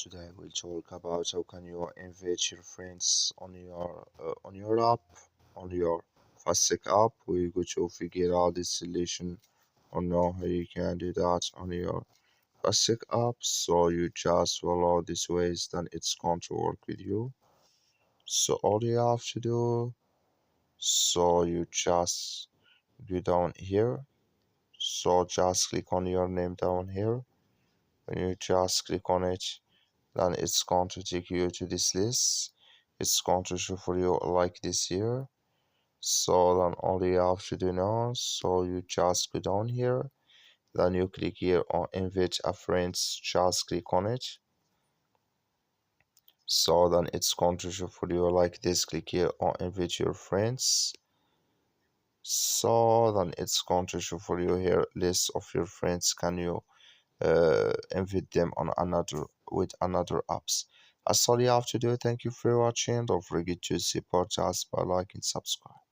Today we'll talk about how can you invite your friends on your app, on your Fastic app. We're going to figure out this solution or know how you can do that on your Fastic app. So you just follow these ways, then it's going to work with you. So all you have to do, so you just go down here. So just click on your name down here. When you just click on it, then it's going to take you to this list. It's going to show for you like this here. So then all you have to do now, so you just go down here, then you click here on invite a friends, just click on it. So then it's going to show for you like this, click here on invite your friends. So then it's going to show for you here list of your friends. Can you invite them on another with another apps. That's all you have to do. Thank you for watching. Don't forget to support us by liking and subscribe.